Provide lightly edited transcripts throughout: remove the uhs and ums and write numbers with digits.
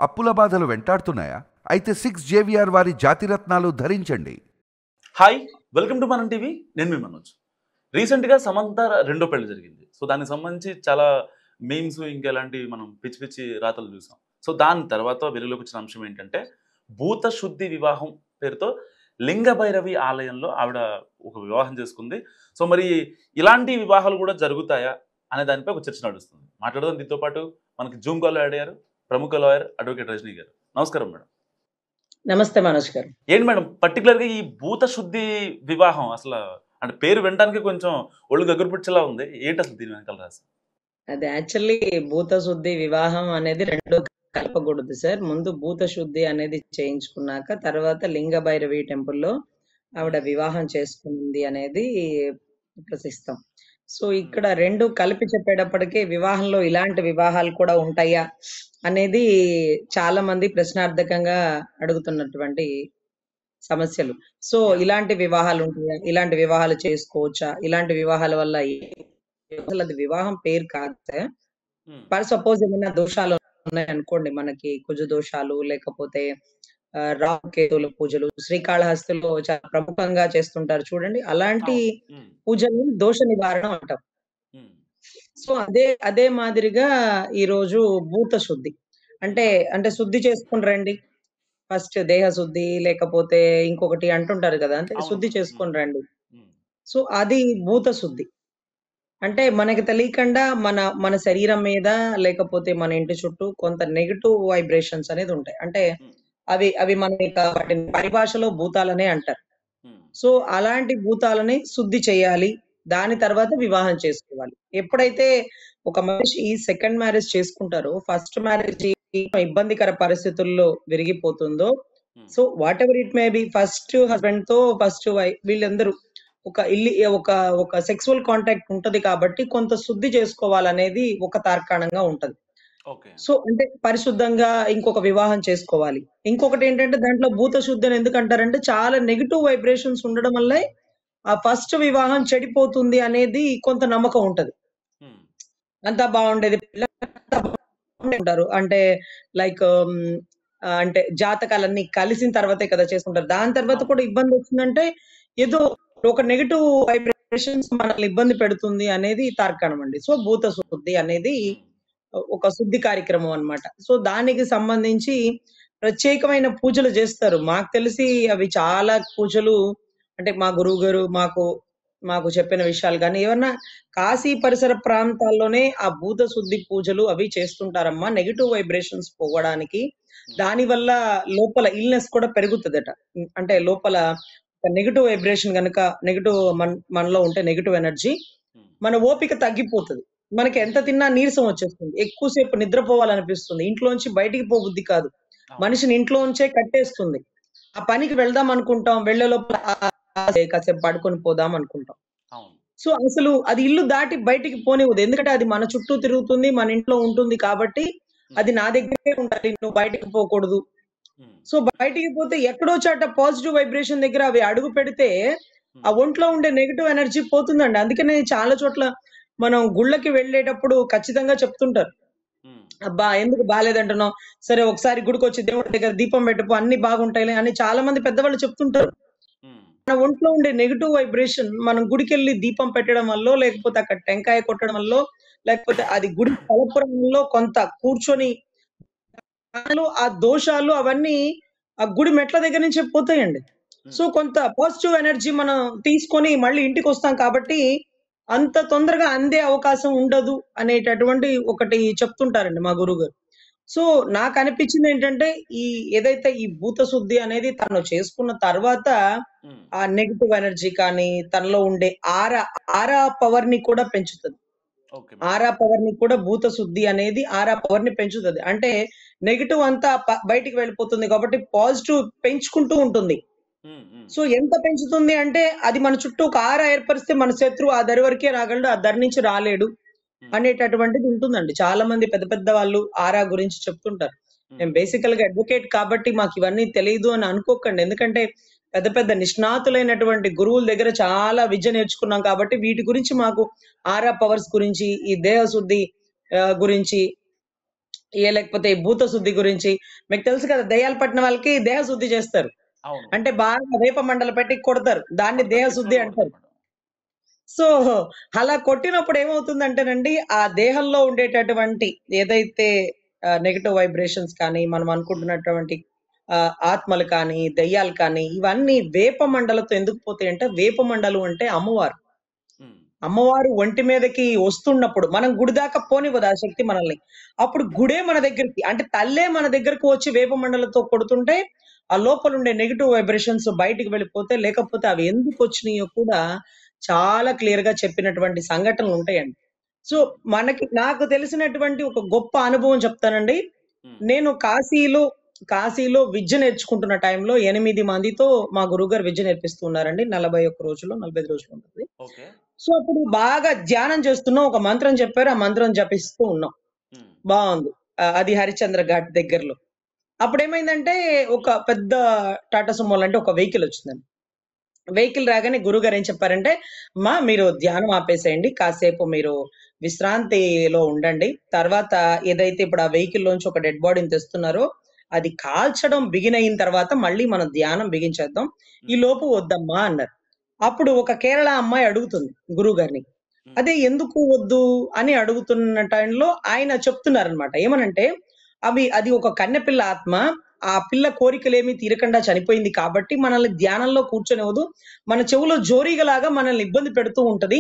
అప్పుల బాధలు వెంటాడుతున్నాయా? అయితే 6 జేవిఆర్ వారి జాతిరత్నాలు ధరించండి. హాయ్, వెల్కమ్ టు మనం టీవీ. నేను మీ మనోజ్. రీసెంట్గా సమంత రెండో పెళ్లి జరిగింది. సో దానికి సంబంధించి చాలా మీమ్స్ ఇంకా ఇలాంటి మనం పిచ్చి పిచ్చి రాతలు చూసాం. సో దాని తర్వాత వెలుగులోకి వచ్చిన అంశం ఏంటంటే భూత శుద్ధి వివాహం పేరుతో లింగభైరవి ఆలయంలో ఆవిడ ఒక వివాహం చేసుకుంది. సో మరి ఇలాంటి వివాహాలు కూడా జరుగుతాయా అనే దానిపై ఒక చర్చ నడుస్తుంది. మాట్లాడదాం. దీంతో పాటు మనకి జూమ్ కాల్లో యాడ్ అయ్యారు ప్రముఖ లాయర్ అడ్వకేట్ రజనీ గారు. నమస్కారం మేడం. నమస్తే మనోజ్ గారు. ఏంటి మేడం పర్టికులర్గా ఈ భూత శుద్ధి వివాహం అసలు అంటే పేరు వినడానికి కొంచెం ఒళ్ళు గగురుపుచ్చేలా ఉంది. ఏంటి అసలు దీని వెనకాల రాసి? అది యాక్చువల్లీ భూత శుద్ధి వివాహం అనేది రెండు కలపకూడదు సార్. ముందు భూత శుద్ధి అనేది చేయించుకున్నాక తర్వాత లింగ భైరవి టెంపుల్లో ఆవిడ వివాహం చేసుకుంది అనేది ప్రసిస్తాం. సో ఇక్కడ రెండు కలిపి చెప్పేటప్పటికీ వివాహంలో ఇలాంటి వివాహాలు కూడా ఉంటాయా అనేది చాలా మంది ప్రశ్నార్థకంగా అడుగుతున్నటువంటి సమస్యలు. సో ఇలాంటి వివాహాలు ఉంటాయా, ఇలాంటి వివాహాలు చేసుకోవచ్చా, ఇలాంటి వివాహాల వల్ల అసలు అది వివాహం పేరు కాదు సార్. ఫర్ సపోజ్ ఏమైనా దోషాలు ఉన్నాయి అనుకోండి, మనకి కుజ దోషాలు లేకపోతే రాహుకేతుల పూజలు శ్రీకాళహస్తిలో చాలా ప్రముఖంగా చేస్తుంటారు చూడండి, అలాంటి పూజలు దోష నివారణ అంటాం. సో అదే మాదిరిగా ఈ రోజు భూత శుద్ధి అంటే అంటే శుద్ధి చేసుకుని రండి, ఫస్ట్ దేహ శుద్ధి లేకపోతే ఇంకొకటి అంటుంటారు కదా, అంటే శుద్ధి చేసుకొని రండి. సో అది భూత శుద్ధి అంటే మనకి తెలియకుండా మన మన శరీరం మీద లేకపోతే మన ఇంటి చుట్టూ కొంత నెగటివ్ వైబ్రేషన్స్ అనేది ఉంటాయి. అంటే అవి అవి మన వాటిని పరిభాషలో భూతాలనే అంటారు. సో అలాంటి భూతాలని శుద్ధి చేయాలి, దాని తర్వాత వివాహం చేసుకోవాలి. ఎప్పుడైతే ఒక మనిషి సెకండ్ మ్యారేజ్ చేసుకుంటారో, ఫస్ట్ మ్యారేజ్ ఇబ్బందికర పరిస్థితుల్లో విరిగిపోతుందో, so whatever it may be, first husband తో ఫస్ట్ వైఫ్ వీళ్ళందరూ ఒక సెక్సువల్ కాంటాక్ట్ ఉంటది కాబట్టి కొంత శుద్ధి చేసుకోవాలనేది ఒక తార్కాణంగా ఉంటది. సో అంటే పరిశుద్ధంగా ఇంకొక వివాహం చేసుకోవాలి. ఇంకొకటి ఏంటంటే దాంట్లో భూత శుద్ధి అని ఎందుకు అంటారంటే చాలా నెగిటివ్ వైబ్రేషన్స్ ఉండడం వల్లే ఆ ఫస్ట్ వివాహం చెడిపోతుంది అనేది కొంత నమ్మకం ఉంటది. అంతా బాగుండేది ఉంటారు అంటే లైక్ అంటే జాతకాలన్నీ కలిసిన తర్వాతే కదా చేసుకుంటారు. దాని తర్వాత కూడా ఇబ్బంది వచ్చిందంటే ఏదో ఒక నెగటివ్ వైబ్రేషన్స్ మనల్ని ఇబ్బంది పెడుతుంది అనేది తార్కాణం అండి. సో భూత శుద్ధి అనేది ఒక శుద్ధి కార్యక్రమం అన్నమాట. సో దానికి సంబంధించి ప్రత్యేకమైన పూజలు చేస్తారు. మాకు తెలిసి అవి చాలా పూజలు అంటే మా గురువు గారు మాకు చెప్పిన విషయాలు కానీ ఏమన్నా కాశీ పరిసర ప్రాంతాల్లోనే ఆ భూత శుద్ధి పూజలు అవి చేస్తుంటారమ్మా, నెగిటివ్ వైబ్రేషన్స్ పోవడానికి. దాని వల్ల లోపల ఇల్నెస్ కూడా పెరుగుతుందట. అంటే లోపల నెగిటివ్ వైబ్రేషన్ గనక మనలో ఉంటే నెగిటివ్ ఎనర్జీ మన ఓపిక తగ్గిపోతుంది. మనకి ఎంత తిన్నా నీరసం వచ్చేస్తుంది, ఎక్కువసేపు నిద్రపోవాలనిపిస్తుంది, ఇంట్లోంచి బయటికి పోబుద్ధి కాదు, మనిషిని ఇంట్లోంచే కట్టేస్తుంది. ఆ పనికి వెళ్దాం అనుకుంటాం, వెళ్లే లోపల కాసేపు పడుకొని పోదాం అనుకుంటాం. సో అసలు అది ఇల్లు దాటి బయటికి పోనివ్వదు, ఎందుకంటే అది మన చుట్టూ తిరుగుతుంది, మన ఇంట్లో ఉంటుంది కాబట్టి అది నా దగ్గరే ఉండాలి, నువ్వు బయటికి పోకూడదు. సో బయటికి పోతే ఎక్కడో చాట పాజిటివ్ వైబ్రేషన్ దగ్గర అవి అడుగు పెడితే ఆ ఒంట్లో ఉండే నెగిటివ్ ఎనర్జీ పోతుందండి. అందుకనే చాలా చోట్ల మనం గుళ్ళకి వెళ్ళేటప్పుడు ఖచ్చితంగా చెప్తుంటారు, అబ్బా ఎందుకు బాగాలేదంటున్నావు, సరే ఒకసారి గుడికి వచ్చి దేవుడి దగ్గర దీపం పెట్టపో అన్ని బాగుంటాయి అని చాలా మంది పెద్దవాళ్ళు చెప్తుంటారు. మన ఒంట్లో ఉండే నెగిటివ్ వైబ్రేషన్ మనం గుడికి వెళ్ళి దీపం పెట్టడం వల్ల, లేకపోతే అక్కడ టెంకాయ కొట్టడం వల్ల, లేకపోతే అది గుడి తలపురంలో కొంత కూర్చొని ఆ దోషాలు అవన్నీ ఆ గుడి మెట్ల దగ్గర నుంచే పోతాయండి. సో కొంత పాజిటివ్ ఎనర్జీ మనం తీసుకొని మళ్ళీ ఇంటికి వస్తాం కాబట్టి అంత తొందరగా అందే అవకాశం ఉండదు అనేటటువంటి ఒకటి చెప్తుంటారండి మా గురువు గారు. సో నాకు అనిపించింది ఏంటంటే ఏదైతే ఈ భూత శుద్ధి అనేది తను చేసుకున్న తర్వాత ఆ నెగిటివ్ ఎనర్జీ కానీ తనలో ఉండే ఆరా పవర్ ని కూడా పెంచుతుంది. ఆరా పవర్ ని కూడా భూత శుద్ధి అనేది ఆరా పవర్ ని పెంచుతుంది. అంటే నెగిటివ్ అంతా బయటికి వెళ్ళిపోతుంది కాబట్టి పాజిటివ్ పెంచుకుంటూ ఉంటుంది. సో ఎంత పెంచుతుంది అంటే అది మన చుట్టూ ఒక ఆరా ఏర్పరిస్తే మన శత్రువు ఆ దరి వరకే రాగలడు, ఆ దరి నుంచి రాలేడు అనేటటువంటిది ఉంటుందండి. చాలా మంది పెద్ద పెద్ద వాళ్ళు ఆరా గురించి చెప్తుంటారు. నేను బేసికల్ గా అడ్వకేట్ కాబట్టి మాకు ఇవన్నీ తెలియదు అని అనుకోకండి, ఎందుకంటే పెద్ద పెద్ద నిష్ణాతులైనటువంటి గురువుల దగ్గర చాలా విద్య నేర్చుకున్నాం కాబట్టి వీటి గురించి మాకు ఆరా పవర్స్ గురించి, ఈ దేహ శుద్ధి గురించి లేకపోతే ఈ భూత శుద్ధి గురించి మీకు తెలుసు కదా, దయ్యాలు పట్టిన వాళ్ళకి దేహ శుద్ధి చేస్తారు. అవును. అంటే బాగా వేప మండలు పెట్టి కొడతారు. దాన్ని దేహ శుద్ధి పిచ్చోళ్ళు కొడతారు అంటారు. మేడం. సో, అలా కొట్టినప్పుడు ఏమవుతుందంటేనండి, ఆ దేహంలో ఉండేటటువంటి ఏదైతే నెగెటివ్ వైబ్రేషన్స్ కానీ, మనం అనుకుంటున్నటువంటి ఆత్మలు కానీ, దెయ్యాలు కానీ, ఇవన్నీ వేప మండలతో ఎందుకు పోతాయంటే, వేప మండలు అంటే అమ్మవారు. ఉమ్, అమ్మవారు ఒంటి మీదకి వస్తున్నప్పుడు, మనం గుడి దాకా పోనివ్వదు ఆ శక్తి మనల్ని. అప్పుడు గుడే మన దగ్గరికి, అంటే తల్లే మన దగ్గరకు వచ్చి వేప మండలతో కొడుతుంటే, ఆ లోపలుండే నెగెటివ్ వైబ్రేషన్స్ బయటికి వెళ్ళిపోతే, లేకపోతే అవి ఎందుకొచ్చినాయో కూడా చాలా క్లియర్‌గా చెప్పినటువంటి సంఘటనలుంటాయండి. సో, ఉమ్, నాకు తెలిసినటువంటి ఒక గొప్ప అనుభవం చెప్తానండి. ఉమ్, నేను కాశీలో విద్య నేర్చుకుంటున్న టైంలో 8 మందితో మా గురువుగారు విద్య నేర్పిస్తూ ఉన్నారండి. 41 రోజులు, 45 రోజులు ఉంటది. ఓకే. సో, అప్పుడు బాగా ధ్యానం చేస్తున్నాం. ఒక మంత్రం చెప్పారు. ఆ మంత్రం జపిస్తూ ఉన్నాం. ఉమ్, బావుంది. అది హరిశ్చంద్ర ఘాట్ దగ్గరలో. అప్పుడేమైందంటే ఒక పెద్ద టాటా సుమో లాంటి ఒక వెహికల్ వచ్చిందండి. వెహికల్ రాగానే గురువుగారు ఏం చెప్పారంటే, "అమ్మా మీరు ధ్యానం ఆపేసేయండి. కాసేపు మీరు విశ్రాంతిలో ఉండండి. తర్వాత ఏదైతే ఇప్పుడు ఆ వెహికల్‌లోంచి ఒక డెడ్ బాడీని తెస్తున్నారో, అది కాల్చడం బిగిన్ అయిన తర్వాత మళ్ళీ మనం ధ్యానం బిగించేద్దాం. ఉమ్, ఈలోపు వద్దమ్మా" అన్నారు. అప్పుడు ఒక కేరళ అమ్మాయి అడుగుతుంది గురువుగారిని. ఉమ్, అదే ఎందుకు వద్దు అని అడుగుతున్న టైంలో ఆయన చెప్తున్నారనమాట. ఏమనంటే, అది ఒక కన్నెపిల్ల ఆత్మ. ఆ పిల్ల కోరికలేమి తీరకుండా చనిపోయింది కాబట్టి మనల్ని ధ్యానంలో కూర్చొనివ్వదు. మన చెవులో జోరీగలాగా మనల్ని ఇబ్బంది పెడుతూ ఉంటది.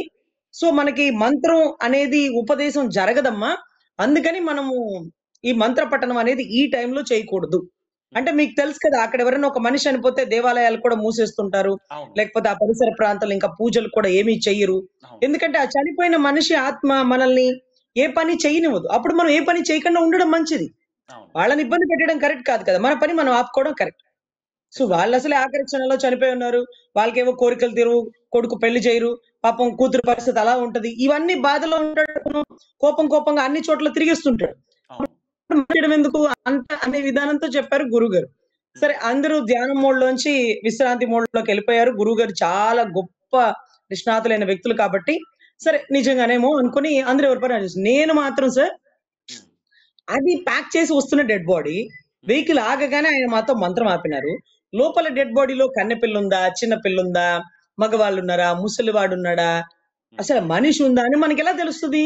సో, మనకి మంత్రం అనేది ఉపదేశం జరగదమ్మా. అందుకని మనము ఈ మంత్ర పఠనం అనేది ఈ టైంలో చేయకూడదు. ఉమ్, అంటే మీకు తెలుసు కదా! అక్కడ ఎవరైనా ఒక మనిషి చనిపోతే దేవాలయాలు కూడా మూసేస్తుంటారు. అవును. లేకపోతే ఆ పరిసర ప్రాంతాల్లో ఇంకా పూజలు కూడా ఏమీ చెయ్యరు. అవును. ఎందుకంటే ఆ చనిపోయిన మనిషి ఆత్మ మనల్ని ఏ పని చేయనివ్వదు. అప్పుడు మనం ఏ పని చేయకుండా ఉండడం మంచిది. అవును. వాళ్ళని ఇబ్బంది పెట్టడం కరెక్ట్ కాదు కదా! మన పని మనం ఆపుకోవడం కరెక్ట్. So, exact. వాళ్ళసలే ఆఖరి క్షణంలో చనిపోయి ఉన్నారు. వాళ్ళకేవో కోరికలు తీరవు. కొడుకు పెళ్లి చేయరు. పాపం కూతురు పరిస్థితి అలా ఉంటది. ఇవన్నీ బాధలో ఉంటాడు. కోపంగా అన్ని చోట్ల తిరిగేస్తుంటాడు. అవును. చేయడం ఎందుకు అంత అనే విధానంతో చెప్పారు గురువుగారు. ఉమ్, సరే అందరూ ధ్యానం మోడ్‌లోంచి విశ్రాంతి మోడ్‌లోకెళ్ళిపోయారు. గురువుగారు చాలా గొప్ప నిష్ణాతులైన వ్యక్తులు కాబట్టి, సరే ఉమ్, నిజంగానేమో అనుకుని అందరూ ఎవరి పని వాళ్ళు చేస్తున్నారు. నేను మాత్రం సార్ ఉమ్, అది ప్యాక్ చేసి వస్తున్న డెడ్ బాడీ. ఉమ్, వెహికల్ ఆగగానే ఆయన మాతో మంత్రం ఆపినారు. లోపల డెడ్ బాడీలో కన్నె పిల్లుందా? చిన్న పిల్లుందా? మగవాళ్ళున్నారా? ముసలివాడున్నాడా? ఉమ్, అసలు మనిషి ఉందా? అని మనకెలా తెలుస్తది?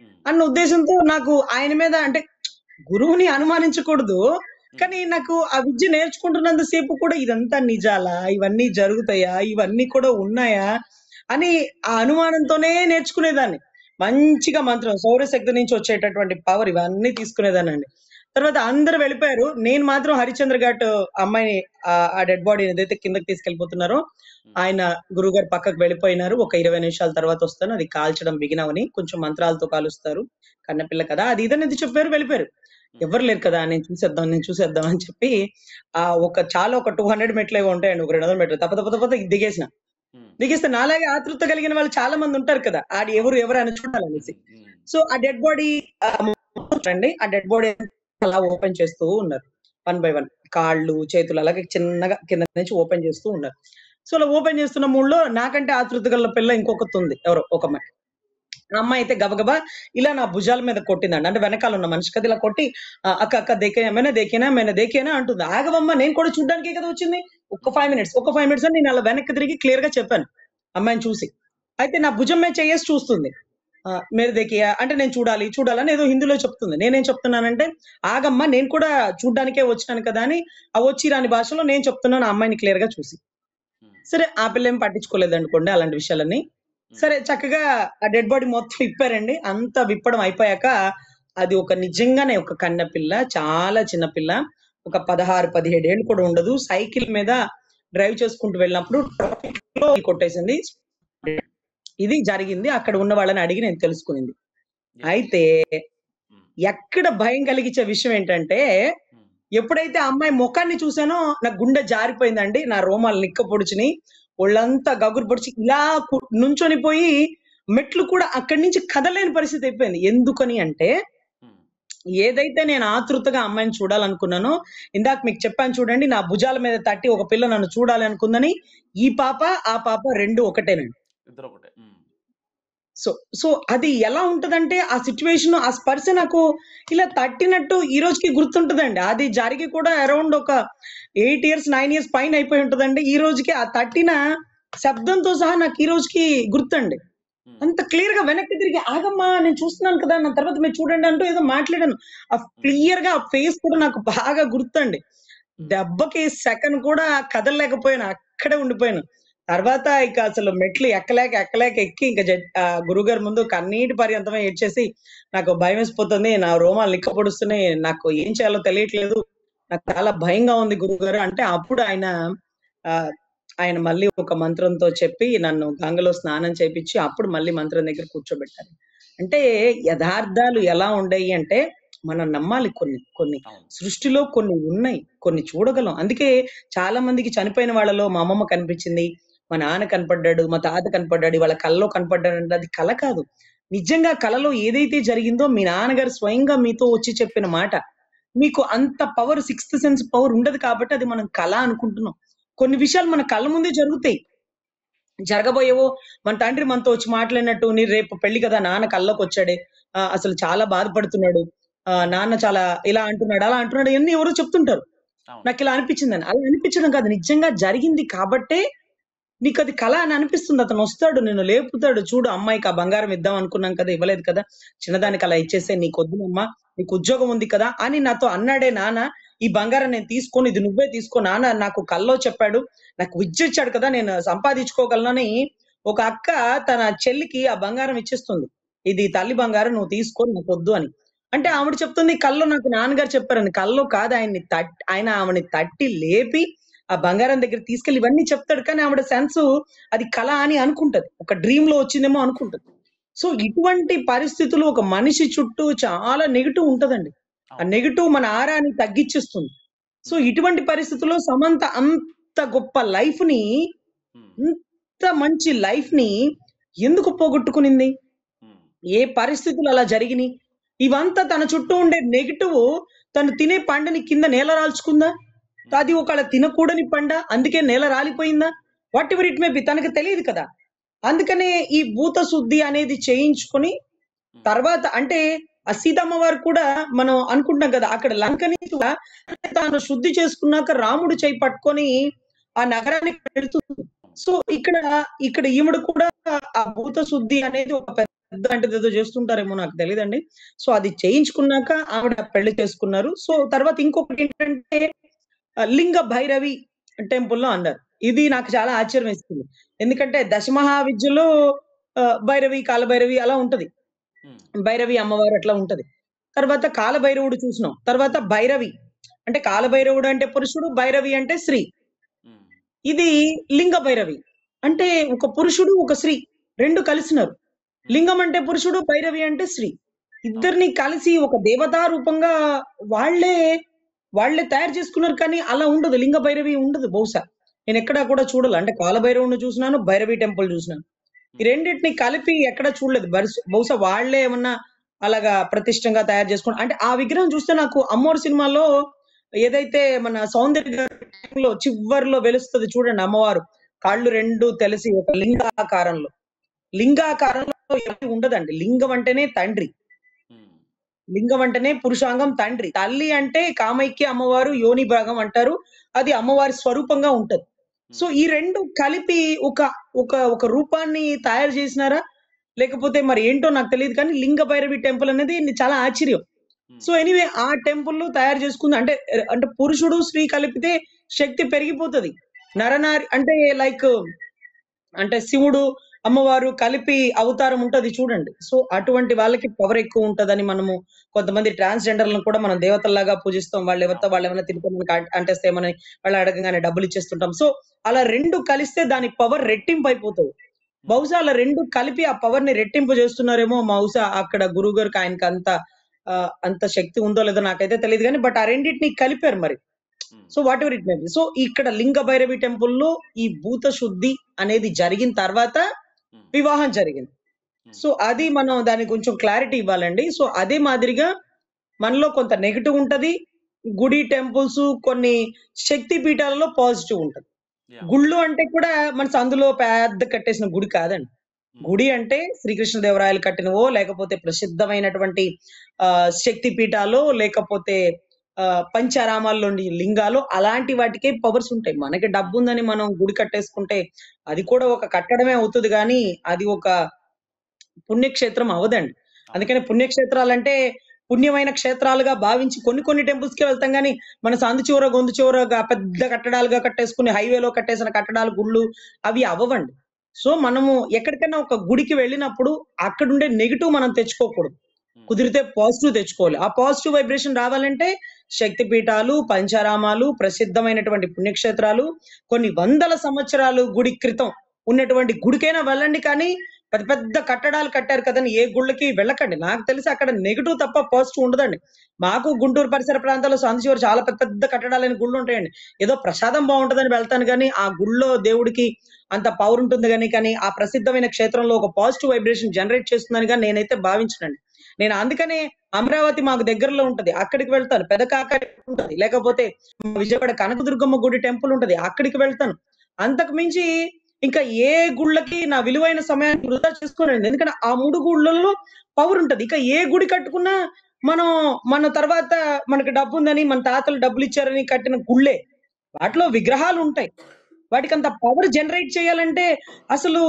ఉమ్, అన్న ఉద్దేశంతో నాకు ఆయన మీద అంటే గురువుని అనుమానించకూడదు. ఉమ్, కానీ నాకు ఆ విద్య నేర్చుకుంటున్నంత సేపు కూడా ఇదంతా నిజాలా? ఇవన్నీ జరుగుతాయా? ఇవన్నీ కూడా ఉన్నాయా? అని ఆ అనుమానంతోనే నేర్చుకునేదాన్ని. మంచిగా మంత్రం సౌరశక్తి నుంచి వచ్చేటటువంటి పవర్ ఇవన్నీ తీసుకునేదాన్నండి. తర్వాత అందరూ వెళ్ళిపోయారు. నేను మాత్రం హరిశ్చంద్ర ఘాట్ అమ్మాయిని ఆ డెడ్ బాడీని ఏదైతే కిందకి తీసుకెళ్ళిపోతున్నారో, ఉమ్, ఆయన గురువుగారు పక్కకు వెళ్ళిపోయినారు. ఒక 20 నిమిషాల తర్వాత వస్తాను. అది కాల్చడం బిగినవని. కొంచెం మంత్రాలతో కాలుస్తారు. కన్నపిల్ల కదా! అది ఇది అనేది చెప్పారు వెళ్ళిపోయారు. ఉమ్, ఎవ్వరు లేరు కదా! నేను చూసేద్దాం అని చెప్పి చాలా ఒక 200 మెట్లేవో ఉంటాయండి. ఒక 200 మెట్లు తప దిగేసిన. ఉమ్, దిగేస్తే నాలాగే ఆతృత కలిగిన వాళ్ళు చాలా మంది ఉంటారు కదా! అవును. ఎవరు అని చూడాలనేసి. ఉమ్, ఉమ్, సో, ఆ డెడ్ బాడీ అండి. ఆ డెడ్ బాడీ అలా ఓపెన్ చేస్తూ ఉన్నారు. One by one. కాళ్ళు, చేతులు అలాగే చిన్నగా కింద నుంచి ఓపెన్ చేస్తూ ఉన్నారు. సో, అలా ఓపెన్ చేస్తున్న మూడ్‌లో నాకంటే ఆతృత గల పిల్ల ఇంకొకతుంది. ఎవరో ఒక అమ్మాయి. ఆ అమ్మాయి అయితే గబగబా ఇలా నా భుజాల మీద కొట్టిందండి. అంటే వెనకాల ఉన్న మనిషి కదా! ఇలా కొట్టి "అక్క అక్క దేఖినా" అంటుంది. ఆగవమ్మా నేను కూడా చూడ్డానికే కదా వచ్చింది. ఒక్క ఉమ్, 5 మినిట్స్, ఒక్క 5 మినిట్స్ అని నేను అలా వెనక్కి తిరిగి క్లియర్‌గా చెప్పాను. అమ్మాయిని చూసి. అయితే నా భుజం మీద చెయ్యేసి చూస్తుంది. "మేరే దేఖియా" అంటే నేను చూడాలని ఏదో హిందీలో చెప్తుంది. నేనేం చెప్తున్నానంటే, "ఆగమ్మా నేను కూడా చూడ్డానికే వచ్చినాను కదా!" అని ఆ వచ్చి రాని భాషలో నేను చెప్తున్నాను ఆ అమ్మాయిని క్లియర్‌గా చూసి. ఉమ్, సరే ఆ పిల్లేం పట్టించుకోలేదనుకోండి అలాంటి విషయాలన్నీ. ఉమ్, సరే చక్కగా ఆ డెడ్ బాడీ మొత్తం విప్పారండి. అంతా విప్పడం అయిపోయాక అది ఒక నిజంగానే ఒక కన్నెపిల్ల. చాలా చిన్న పిల్ల. ఒక 16, 17 ఏళ్ళు కూడా ఉండదు. సైకిల్ మీద డ్రైవ్ చేసుకుంటూ వెళ్ళినప్పుడు ట్రాఫిక్‌లో కొట్టేసింది. ఇది జరిగింది. అక్కడ ఉన్న వాళ్ళని అడిగి నేను తెలుసుకునింది. ఎస్. అయితే ఉమ్, ఎక్కడ భయం కలిగించే విషయం ఏంటంటే, ఉమ్, ఎప్పుడైతే ఆ అమ్మాయి మొఖాన్ని చూసానో నా గుండె జారిపోయిందండి. నా రోమాలు నిక్కపొడిచినియి. ఒళ్ళంతా గగురు పొడిచి ఇలా నుంచొని పోయి మెట్లు కూడా అక్కడి నుంచి కదలలేని పరిస్థితి అయిపోయింది. ఎందుకని అంటే, ఉమ్, ఏదైతే నేను ఆతృతగా ఆ అమ్మాయిని చూడాలనుకున్నానో, ఇందాక మీకు చెప్పాను చూడండి, నా భుజాల మీద తట్టి ఒక పిల్ల నన్ను చూడాలి అనుకుందని, ఈ పాప, ఆ పాప 2 ఒకటేనండి. ఇద్దరు ఒకటే. ఉమ్, సో సో అది ఎలా ఉంటదంటే ఆ సిచ్యువేషన్ ఆ స్పర్శ నాకు ఇలా తట్టినట్టు ఈ రోజుకి గుర్తుంటదండి. అది జరిగి కూడా అరౌండ్ ఒక 8 ఇయర్స్ 9 ఇయర్స్ పైన అయిపోయి ఉంటదండి. ఈ రోజుకి ఆ తట్టిన శబ్దంతో సహా నాకు ఈ రోజుకి గుర్తండి. ఉమ్, అంత క్లియర్ గా వెనక్కి తిరిగి ఆగమ్మా నేను చూస్తున్నాను కదా నా తర్వాత మీరు చూడండి అంటూ ఏదో మాట్లాడాను. ఆ క్లియర్ గా ఆ ఫేస్ కూడా నాకు బాగా గుర్తండి. దెబ్బకి సెకన్ కూడా కదలలేకపోయాను. అక్కడే ఉండిపోయాను. తర్వాత ఇక అసలు మెట్లు ఎక్కలేక ఎక్కి ఇంక గురువుగారి ముందు కన్నీటి పర్యంతమే ఏడ్చేసి, "నాకు భయమేసిపోతుంది. నా రోమాలు నిక్కపొడుస్తున్నాయి. నాకు ఏం చేయాలో తెలియట్లేదు. నాకు చాలా భయంగా ఉంది గురువుగారు" అంటే అప్పుడు ఆహ్, ఆయన మళ్ళీ ఒక మంత్రంతో చెప్పి నన్ను గంగలో స్నానం చేపిచ్చి, అప్పుడు మళ్ళీ మంత్రం దగ్గర కూర్చోబెట్టారు. అంటే యథార్థాలు ఎలా ఉండేయి అంటే, మనం నమ్మాలి కొన్ని. కొన్ని అవును. సృష్టిలో కొన్ని ఉన్నాయి. కొన్ని చూడగలం. అందుకే చాలా మందికి చనిపోయిన వాళ్ళలో మా అమ్మమ్మ కనిపించింది. మా నాన్న కనపడ్డాడు. మా తాత కనపడ్డాడు. ఇవాళ కలలో కనపడ్డాడంటే అది కల కాదు. నిజంగా కలలో ఏదైతే జరిగిందో మీ నాన్నగారు స్వయంగా మీతో వచ్చి చెప్పిన మాట. మీకు అంత పవర్ సిక్స్త్ సెన్స్ పవర్ ఉండదు కాబట్టి అది మనం కల అనుకుంటున్నాం. కొన్ని విషయాలు మన కళ్ళ ముందే జరుగుతాయి. జరగబోయేవో మన తండ్రి మనతో వచ్చి మాట్లాడినట్టు, "నీ రేపు పెళ్లి కదా! నాన్న కల్లోకొచ్చాడే. అసలు చాలా బాధపడుతున్నాడు. నాన్న చాలా ఇలా అంటున్నాడు, అలా అంటున్నాడు" ఇయన్నీ ఎవరో చెప్తుంటారు. అవును. నాకిలా అనిపించిందని. అలా అనిపించడం కాదు. నిజంగా జరిగింది కాబట్టే నీకది కల అని అనిపిస్తుంది. అతనొస్తాడు, నిన్ను లేపుతాడు. చూడు అమ్మాయికి ఆ బంగారం ఇద్దాం అనుకున్నాం కదా! ఇవ్వలేదు కదా! రైట్. చిన్నదానికి అలా ఇచ్చేసేయి నీకొద్దులమ్మా. నీకు ఉద్యోగం ఉంది కదా! అని నాతో అన్నాడే నాన్న. ఈ బంగారం నేను తీసుకోను. ఇది నువ్వే తీసుకో నాన్న నాకు కల్లో చెప్పాడు. నాకు విద్యుచ్చాడు కదా! నేను సంపాదించుకోగలనని ఒక అక్క తన చెల్లికి ఆ బంగారం ఇచ్చేస్తుంది. ఇది తల్లి బంగారం నువ్వు తీసుకో నాకొద్దు అని. అంటే ఉమ్, ఆవిడ చెప్తుంది కల్లో నాకు నాన్నగారు చెప్పారని. కల్లో కాదు ఆయన ఆమెని తట్టి లేపి ఆ బంగారం దగ్గరికి తీసుకెళ్ళి ఇవన్నీ చెప్తాడు. కానీ ఆవిడ సెన్సు అది కల అని అనుకుంటది. ఒక డ్రీమ్‌లో వచ్చిందేమో అనుకుంటది. సో, ఇటువంటి పరిస్థితులు ఒక మనిషి చుట్టూ చాలా నెగెటివ్ ఉంటదండి. ఆ అవును. నెగెటివ్ మన ఆరాని తగ్గిచ్చేస్తుంది. సో, ఉమ్, ఇటువంటి పరిస్థితుల్లో సమంత అంత గొప్ప లైఫ్‌ని, ఉమ్, ఇంత మంచి లైఫ్‌ని ఎందుకు పోగొట్టుకునింది? ఉమ్, ఏ పరిస్థితులు అలా జరిగినియి? ఇవంతా తన చుట్టూ ఉండే నెగెటివ్ తను తినే పండుని కింద నేల రాల్చుకుందా? ఉమ్, అది ఒకవేళ తినకూడని పండా? అందుకే నేల రాలిపోయిందా? Whatever it may be తనకు తెలీదు కదా! అందుకనే ఈ భూత శుద్ధి అనేది చేయించుకొని ఉమ్, తర్వాత అంటే ఆ సీతమ్మ వారు కూడా మనం అనుకుంటున్నాం కదా! అక్కడ లంకని కూడా తాను శుద్ధి చేసుకున్నాక రాముడు చెయ్యి పట్టుకొని ఆ నగరానికి వెళ్తుంది. సో, ఇక్కడ ఈవిడ కూడా ఆ భూత శుద్ధి అనేది ఒక పెద్ద లాంటిదేదో చేస్తుంటారేమో నాకు తెలీదండి. సో, అది చేయించుకున్నాక ఆవిడ పెళ్లి చేసుకున్నారు. సో, తర్వాత ఇంకొకటేంటంటే లింగ భైరవి టెంపుల్‌లో అన్నారు. ఇది నాకు చాలా ఆశ్చర్యం వేసింది. ఎందుకంటే దశమహావిద్యలో భైరవి, కాలభైరవి అలా ఉంటది. ఉమ్, భైరవి అమ్మవారు అట్లా ఉంటది. తర్వాత కాలభైరవుడు చూసినాం. తర్వాత భైరవి. అంటే కాలభైరవుడు అంటే పురుషుడు, భైరవి అంటే స్త్రీ. ఉమ్, ఇది లింగ భైరవి. అంటే ఒక పురుషుడు, ఒక స్త్రీ 2 కలిసినారు. ఉమ్, లింగం అంటే పురుషుడు, భైరవి అంటే స్త్రీ. అవును. ఇద్దరిని కలిసి ఒక దేవతా రూపంగా వాళ్ళే, వాళ్ళే తయారు చేసుకున్నారు కానీ అలా ఉండదు. లింగ భైరవి ఉండదు బహుశా. నేనెక్కడా కూడా చూడలే. అంటే కాలభైరవుడిని చూసినాను, భైరవి టెంపుల్ చూసినాను. ఈ ఉమ్, రెండిటిని కలిపి ఎక్కడ చూడలేదు. బహుశా వాళ్ళే ఏమన్నా అలాగా ప్రతిష్టంగా తయారు చేసుకొని అంటే ఆ విగ్రహం చూస్తే నాకు 'అమ్మోరు' సినిమాలో ఏదైతే మన సౌందర్య గారిలో చివర్లో వెలుస్తది చూడండి అమ్మవారు. కాళ్ళు 2 తెలిసి ఒక లింగాకారంలో. లింగాకారంలో ఏమి ఉండదండి. లింగం అంటేనే తండ్రి. ఉమ్, లింగం అంటేనే పురుషాంగం తండ్రి. తల్లి అంటే కామైక్య అమ్మవారు యోని భాగం అంటారు. అది అమ్మవారి స్వరూపంగా ఉంటది. సో, ఉమ్, ఈ 2 కలిపి ఒక ఒక రూపాన్ని తయారు చేసినారా? లేకపోతే మరి ఏంటో నాకు తెలీదు కానీ లింగ భైరవి టెంపుల్ అనేది చాలా ఆశ్చర్యం. ఉమ్, సో, ఎనీవే ఆ టెంపుల్‌లో తయారు చేసుకుంది. అంటే పురుషుడు, స్త్రీ కలిపితే శక్తి పెరిగిపోతది. నరనారి అంటే లైక్ అంటే శివుడు, అమ్మవారు కలిపి అవతారం ఉంటది చూడండి. సో, అటువంటి వాళ్ళకి పవర్ ఎక్కువ ఉంటదని మనము కొంతమంది ట్రాన్స్‌జెండర్‌లను కూడా మనం దేవతల్లాగా పూజిస్తాం. వాళ్ళెవరితో అవును. వాళ్ళేమన్నా తిరిగి మనకి అంటేస్తేమని వాళ్ళు అడగంగానే డబ్బులిచ్చేస్తుంటాం. సో, అలా 2 కలిస్తే దాని పవర్ రెట్టింపయిపోతది. ఉమ్, బహుశా అలా 2 కలిపి ఆ పవర్‌ని రెట్టింపు చేస్తున్నారేమో బహుశా అక్కడ గురువుగారికి ఆయనకంత అంత శక్తి ఉందో లేదో నాకైతే తెలీదు గానీ, బట్ ఆ రెండిటిని కలిపారు మరి. Um, so, whatever it may be. So, ఇక్కడ లింగ భైరవి టెంపుల్‌లో ఈ భూత శుద్ధి అనేది జరిగిన తర్వాత ఉమ్, వివాహం జరిగింది. ఉమ్, సో, అది మనం దానికి కొంచెం క్లారిటీ ఇవ్వాలండి. సో, అదే మాదిరిగా మనలో కొంత నెగెటివ్ ఉంటది. గుడి, టెంపుల్స్ కొన్ని శక్తి పీఠాలలో పాజిటివ్ ఉంటది. యాహ్! గుళ్ళు అంటే కూడా మన సందులో పెద్ద కట్టేసిన గుడి కాదండి. గుడి అంటే శ్రీకృష్ణదేవరాయలు కట్టినవో, లేకపోతే ప్రసిద్ధమైనటువంటి శక్తి పీఠాలో, లేకపోతే పంచారామాల్లోని లింగాలు, అలాంటి వాటికే పవర్స్ ఉంటాయి. మనకి డబ్బుందని మనం గుడి కట్టేసుకుంటే అది కూడా ఒక కట్టడమే అవుతది గానీ, అది ఒక పుణ్యక్షేత్రం అవ్వదండి. అందుకని పుణ్యక్షేత్రాలంటే పుణ్యమైన క్షేత్రాలుగా భావించి కొన్ని కొన్ని టెంపుల్స్‌కే వెళ్తాం గానీ, మన సందు చివర, గొంతు చివరగా పెద్ద కట్టడాలుగా కట్టేసుకుని హైవేలో కట్టేసిన కట్టడాలు, గుళ్ళు అవి అవ్వవండి. సో, మనము ఎక్కడికైనా ఒక గుడికి వెళ్ళినప్పుడు అక్కడుండే నెగెటివ్ మనం తెచ్చుకోకూడదు. కుదిరితే పాజిటివ్ తెచ్చుకోవాలి. ఆ పాజిటివ్ వైబ్రేషన్ రావాలంటే శక్తి పీఠాలు, పంచారామాలు, ప్రసిద్ధమైనటువంటి పుణ్యక్షేత్రాలు, కొన్ని వందల సంవత్సరాలు గుడి క్రితం ఉన్నటువంటి గుడికైనా వెళ్ళండి, కానీ పెద్ద పెద్ద కట్టడాలు కట్టారు కదని ఏ గుళ్ళకి వెళ్ళకండి. నాకు తెలిసి అక్కడ నెగెటివ్ తప్ప పాజిటివ్ ఉండదండి. మాకు గుంటూరు పరిసర ప్రాంతాల్లో సందు చివర చాలా పెద్ద పెద్ద కట్టడాలైన గుళ్ళు ఉంటాయండి. ఏదో ప్రసాదం బావుంటదని వెళ్తాను గానీ, ఆ గుడిలో దేవుడికి అంత పవర్ ఉంటుంది కానీ ఆ ప్రసిద్ధమైన క్షేత్రంలో ఒక పాజిటివ్ వైబ్రేషన్ జనరేట్ చేస్తుందని గాని నేనైతే భావించనండి. నేను అందుకనే అమరావతి మాకు దగ్గరలో ఉంటది. అక్కడికి వెళ్తాను. పెద్ద కాకాని ఉంటది. లేకపోతే విజయవాడ కనకదుర్గమ్మ గుడి టెంపుల్ ఉంటది. అక్కడికి వెళ్తాను. అంతకు మించి ఇంకా ఏ గుళ్ళకి నా విలువైన సమయాన్ని వృధా చేసుకోనండి. ఎందుకంటే ఆ 3 గుళ్ళల్లో పవర్ ఉంటది. ఇక ఏ గుడి కట్టుకున్నా మనం మన తర్వాత మనకి డబ్బుందని, మన తాతలు డబ్బులిచ్చారని కట్టిన గుళ్ళే. వాటిలో విగ్రహాలుంటాయి. వాటికంత పవర్ జనరేట్ చేయాలంటే అసలు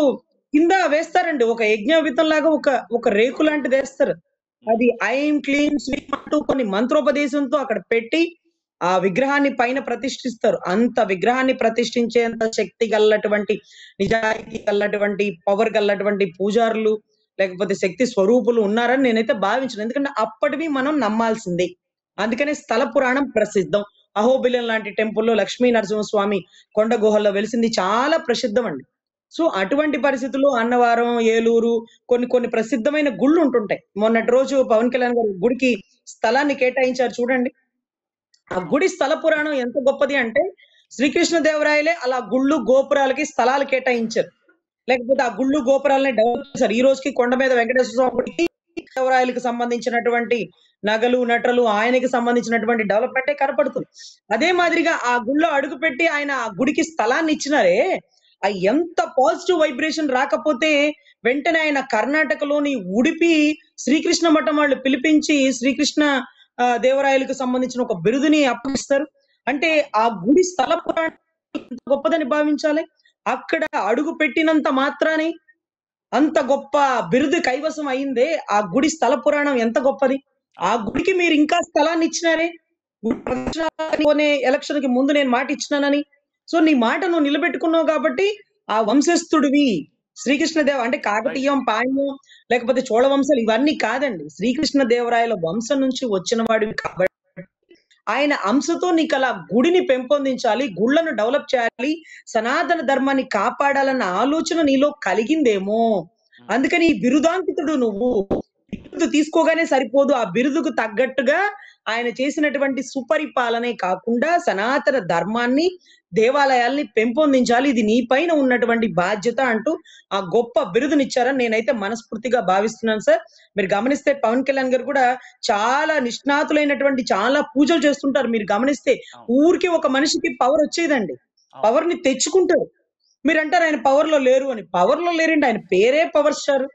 కింద వేస్తారండి. ఒక యజ్ఞోపవీతంలాగా ఒక రేకు లాంటిదేస్తారు. అది ఐం, క్లీం, శ్రీం అంటూ కొన్ని మంత్రోపదేశంతో అక్కడ పెట్టి ఆ విగ్రహాన్ని పైన ప్రతిష్ఠిస్తారు. అంత విగ్రహాన్ని ప్రతిష్ఠించేంత శక్తి గల్లటువంటి, నిజాయితీ గల్లటువంటి, పవర్ గల్లటువంటి పూజారులు, లేకపోతే శక్తి స్వరూపులు ఉన్నారని నేనైతే భావించను. ఎందుకంటే అప్పటివి మనం నమ్మాల్సిందే. అందుకనే స్థల పురాణం ప్రసిద్ధం. అహోబిలం లాంటి టెంపుల్‌లో లక్ష్మీ నరసింహస్వామి కొండ గుహల్లో వెలిసింది చాలా ప్రసిద్ధమండి. సో, అటువంటి పరిస్థితుల్లో అన్నవరం, ఏలూరు కొన్ని కొన్ని ప్రసిద్ధమైన గుళ్ళు ఉంటుంటాయి. మొన్నటి రోజు పవన్ కళ్యాణ్ గారు గుడికి స్థలాన్ని కేటాయించారు చూడండి. ఆ గుడి స్థల పురాణం ఎంత గొప్పది అంటే, శ్రీకృష్ణదేవరాయలే అలా గుళ్ళు, గోపురాలకి స్థలాలు కేటాయించారు. లేకపోతే ఆ గుళ్ళు, గోపురాలని డెవలప్ చేశారు. ఈ రోజుకి కొండ మీద వెంకటేశ్వర స్వామి గుడికి దేవరాయలకు సంబంధించినటువంటి నగలు, నట్రలు, ఆయనకి సంబంధించినటువంటి డెవలప్‌మెంటే కనపడుతుంది. అదే మాదిరిగా ఆ గుడిలో అడుగుపెట్టి ఆయన ఆ గుడికి స్థలాన్ని ఇచ్చినారే, ఎంత పాజిటివ్ వైబ్రేషన్ రాకపోతే వెంటనే ఆయన కర్ణాటకలోని ఉడిపి శ్రీకృష్ణ మఠం వాళ్ళు పిలిపించి శ్రీకృష్ణ దేవరాయలకు సంబంధించిన ఒక బిరుదుని అప్పగిస్తారు. అంటే ఆ గుడి స్థల పురాణం ఎంత గొప్పదని భావించాలి. అక్కడ అడుగు పెట్టినంత మాత్రానే అంత గొప్ప బిరుదు కైవసం అయిందే, ఆ గుడి స్థల పురాణం ఎంత గొప్పది. ఆ గుడికి మీరు ఇంకా స్థలాన్ని ఇచ్చినారే. గుడి ప్రదక్షిణాలనే ఎలక్షన్‌కి ముందు నేను మాట ఇచ్చినానని. సో, నీ మాట నువ్వు నిలబెట్టుకున్నావు కాబట్టి ఆ వంశస్థుడివి. శ్రీకృష్ణదేవ అంటే కాకతీయం, పాండ్యం లేకపోతే చోళ వంశాలు ఇవన్నీ కాదండి. శ్రీకృష్ణదేవరాయల వంశం నుంచి వచ్చిన వాడివి కాబట్టి ఆయన అంశతో నీకలా గుడిని పెంపొందించాలి, గుళ్ళను డెవలప్ చేయాలి, సనాతన ధర్మాన్ని కాపాడాలన్న ఆలోచన నీలో కలిగిందేమో. అందుకని ఈ బిరుదాంకితుడు నువ్వు. బిరుదు తీసుకోగానే సరిపోదు. ఆ బిరుదుకు తగ్గట్టుగా ఆయన చేసినటువంటి సుపరిపాలనే కాకుండా సనాతన ధర్మాన్ని, దేవాలయాల్ని పెంపొందించాలి. ఇది నీ పైన ఉన్నటువంటి బాధ్యత అంటూ ఆ గొప్ప బిరుదునిచ్చారని నేనైతే మనస్ఫూర్తిగా భావిస్తున్నాను సార్. మీరు గమనిస్తే పవన్ కళ్యాణ్ గారు కూడా చాలా నిష్ణాతులైనటువంటి చాలా పూజలు చేస్తుంటారు. మీరు గమనిస్తే ఊరికే ఒక మనిషికి పవర్ వచ్చేదండి. పవర్‌ని తెచ్చుకుంటారు. మీరంటారు ఆయన పవర్‌లో లేరు అని. పవర్‌లో లేరండి. ఆయన పేరే పవర్ స్టార్.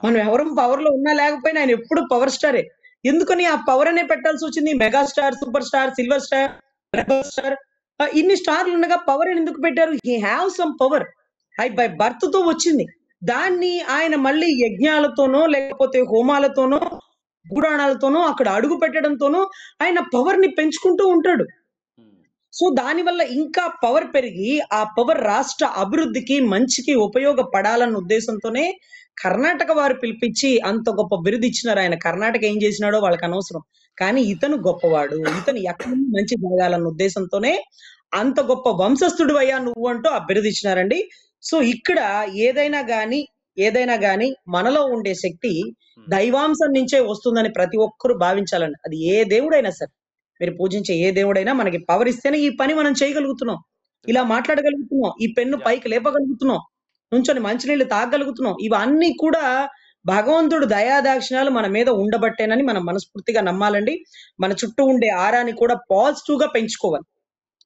మనం ఎవరం పవర్‌లో ఉన్నా లేకపోయినా ఆయన ఎప్పుడు పవర్ స్టారే. ఎందుకని ఆ పవర్ అనే పెట్టాల్సొచ్చింది? Mega star, super star, silver star, rebel star ఇన్ని స్టార్‌లు ఉండగా పవర్ అని ఎందుకు పెట్టారు? He have some power. అది బై బర్త్‌తో వచ్చింది. దాన్ని ఆయన మళ్ళీ యజ్ఞాలతోనో, లేకపోతే హోమాలతోనో, పురాణాలతోనో అక్కడ అడుగు పెట్టడంతోనో ఆయన పవర్‌ని పెంచుకుంటూ ఉంటాడు. సో, దానివల్ల ఇంకా పవర్ పెరిగి, ఆ పవర్ రాష్ట్ర అభివృద్ధికి, మంచికి ఉపయోగపడాలన్న ఉద్దేశంతోనే కర్ణాటక వారు పిలిపించి అంత గొప్ప బిరుదిచ్చినారు. ఆయన కర్ణాటక ఏం చేసినాడో వాళ్ళకనవసరం. కానీ ఇతను గొప్పవాడు. ఇతను ఎక్కడున్నా మంచి జరగాలన్న ఉద్దేశంతోనే అంత గొప్ప వంశస్థుడివయ్యా నువ్వు అంటూ ఆ బిరుదిచ్చినారండి. సో, ఇక్కడ ఏదైనా గాని మనలో ఉండే శక్తి దైవాంశం నుంచే వస్తుందని ప్రతి ఒక్కరు భావించాలండి. అది ఏ దేవుడైనా సరే. మీరు పూజించే ఏ దేవుడైనా మనకి పవర్ ఇస్తేనే ఈ పని మనం చేయగలుగుతున్నాం. ఇలా మాట్లాడగలుగుతున్నాం. ఈ పెన్ను పైకి లేపగలుగుతున్నాం. నుంచొని మంచినీళ్ళు తాగగలుగుతున్నాం. ఇవన్నీ కూడా భగవంతుడు దయాదాక్షిణ్యాలు మన మీద ఉండబట్టేనని మనం మనస్ఫూర్తిగా నమ్మాలండి. మన చుట్టూ ఉండే ఆరాని కూడా పాజిటివ్‌గా పెంచుకోవాలి.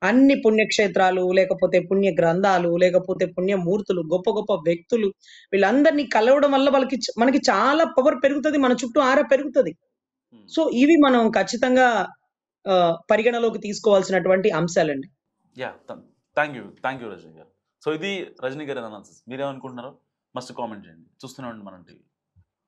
అన్ని పుణ్యక్షేత్రాలు, లేకపోతే పుణ్య గ్రంథాలు, లేకపోతే పుణ్యమూర్తులు, గొప్ప గొప్ప వ్యక్తులు వీళ్ళందరినీ కలవడం వల్ల మనకి చాలా పవర్ పెరుగుతది. మన చుట్టూ ఆరా పెరుగుతది. సో, ఇవి మనం ఖచ్చితంగా పరిగణలోకి తీసుకోవాల్సినటువంటి అంశాలండి. యాహ్! థ్యాంక్ యూ రజనీ గారు. సో ఇది రజనీ గారి అనాలిసిస్. మీరేమనుకుంటున్నారో మస్ట్ కామెంట్ చేయండి. చూస్తూనే ఉండండి మనం టీవీ.